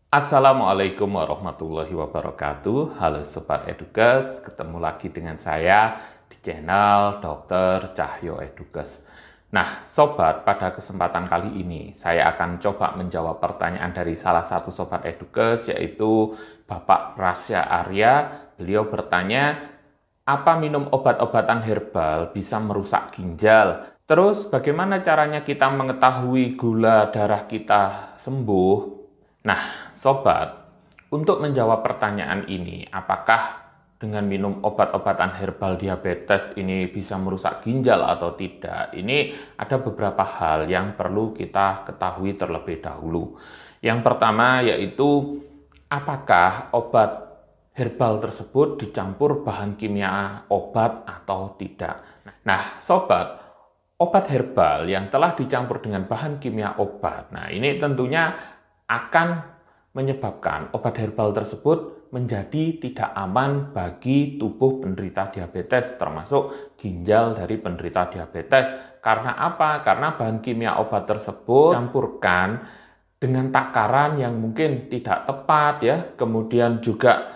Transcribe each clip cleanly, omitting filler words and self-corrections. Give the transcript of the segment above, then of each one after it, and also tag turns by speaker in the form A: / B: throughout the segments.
A: Assalamualaikum warahmatullahi wabarakatuh. Halo Sobat Edukes, ketemu lagi dengan saya di channel Dr. Cahyo Edukes. Nah, Sobat, pada kesempatan kali ini saya akan coba menjawab pertanyaan dari salah satu Sobat Edukes, yaitu Bapak Rasya Arya. Beliau bertanya, apa minum obat-obatan herbal bisa merusak ginjal? Terus bagaimana caranya kita mengetahui gula darah kita sembuh? Nah, Sobat, untuk menjawab pertanyaan ini, apakah dengan minum obat-obatan herbal diabetes ini bisa merusak ginjal atau tidak? Ini ada beberapa hal yang perlu kita ketahui terlebih dahulu. Yang pertama yaitu, apakah obat herbal tersebut dicampur bahan kimia obat atau tidak? Nah, Sobat, obat herbal yang telah dicampur dengan bahan kimia obat, nah ini tentunya akan menyebabkan obat herbal tersebut menjadi tidak aman bagi tubuh penderita diabetes, termasuk ginjal dari penderita diabetes. Karena apa? Karena bahan kimia obat tersebut dicampurkan dengan takaran yang mungkin tidak tepat ya, kemudian juga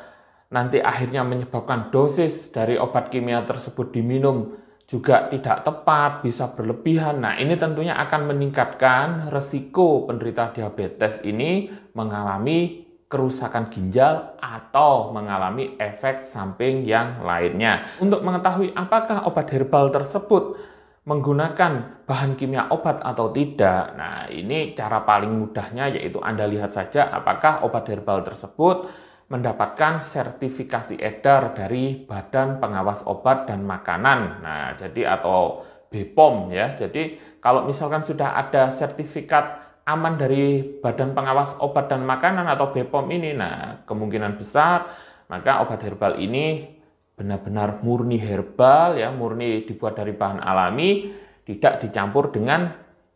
A: nanti akhirnya menyebabkan dosis dari obat kimia tersebut diminum juga tidak tepat, bisa berlebihan. Nah, ini tentunya akan meningkatkan resiko penderita diabetes ini mengalami kerusakan ginjal atau mengalami efek samping yang lainnya. Untuk mengetahui apakah obat herbal tersebut menggunakan bahan kimia obat atau tidak, nah ini cara paling mudahnya yaitu Anda lihat saja apakah obat herbal tersebut mendapatkan sertifikasi edar dari Badan Pengawas Obat dan Makanan. Nah, jadi atau BPOM ya. Jadi kalau misalkan sudah ada sertifikat aman dari Badan Pengawas Obat dan Makanan atau BPOM ini, nah kemungkinan besar maka obat herbal ini benar-benar murni herbal ya, murni dibuat dari bahan alami, tidak dicampur dengan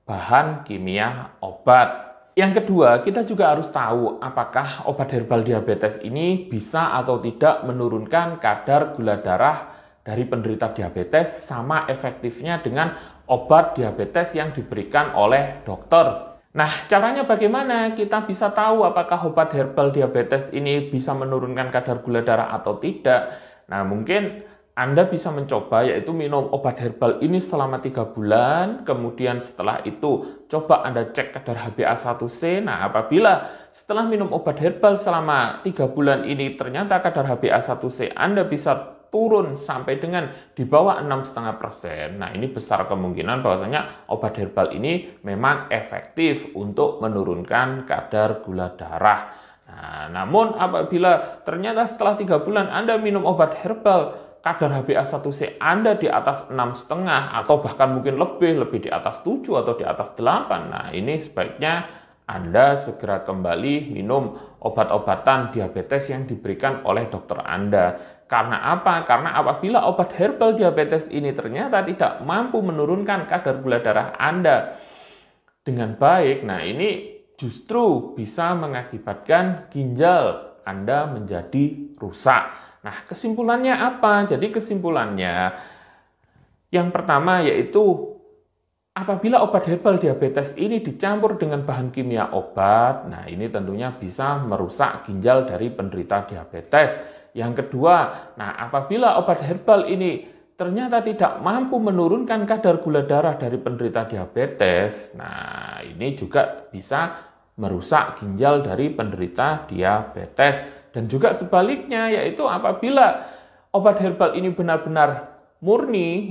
A: bahan kimia obat. Yang kedua, kita juga harus tahu apakah obat herbal diabetes ini bisa atau tidak menurunkan kadar gula darah dari penderita diabetes sama efektifnya dengan obat diabetes yang diberikan oleh dokter. Nah, caranya bagaimana kita bisa tahu apakah obat herbal diabetes ini bisa menurunkan kadar gula darah atau tidak? Nah, mungkin Anda bisa mencoba yaitu minum obat herbal ini selama 3 bulan, kemudian setelah itu coba Anda cek kadar HbA1c. Nah, apabila setelah minum obat herbal selama 3 bulan ini ternyata kadar HbA1c Anda bisa turun sampai dengan di bawah 6,5%. Nah, ini besar kemungkinan bahwasanya obat herbal ini memang efektif untuk menurunkan kadar gula darah. Nah, namun apabila ternyata setelah 3 bulan Anda minum obat herbal kadar HbA1c Anda di atas 6,5 atau bahkan mungkin lebih di atas 7 atau di atas 8. Nah, ini sebaiknya Anda segera kembali minum obat-obatan diabetes yang diberikan oleh dokter Anda. Karena apa? Karena apabila obat herbal diabetes ini ternyata tidak mampu menurunkan kadar gula darah Anda dengan baik, nah ini justru bisa mengakibatkan ginjal Anda menjadi rusak. Nah, kesimpulannya apa? Jadi kesimpulannya yang pertama yaitu apabila obat herbal diabetes ini dicampur dengan bahan kimia obat, nah ini tentunya bisa merusak ginjal dari penderita diabetes. Yang kedua, nah apabila obat herbal ini ternyata tidak mampu menurunkan kadar gula darah dari penderita diabetes, nah ini juga bisa merusak ginjal dari penderita diabetes. Dan juga sebaliknya, yaitu apabila obat herbal ini benar-benar murni,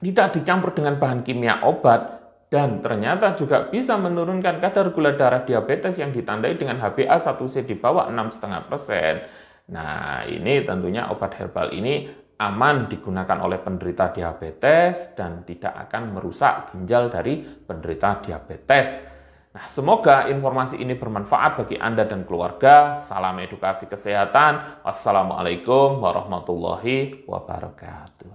A: tidak dicampur dengan bahan kimia obat, dan ternyata juga bisa menurunkan kadar gula darah diabetes yang ditandai dengan HbA1c di bawah 6,5%. Nah, ini tentunya obat herbal ini aman digunakan oleh penderita diabetes dan tidak akan merusak ginjal dari penderita diabetes. Nah, semoga informasi ini bermanfaat bagi Anda dan keluarga. Salam edukasi kesehatan. Wassalamualaikum warahmatullahi wabarakatuh.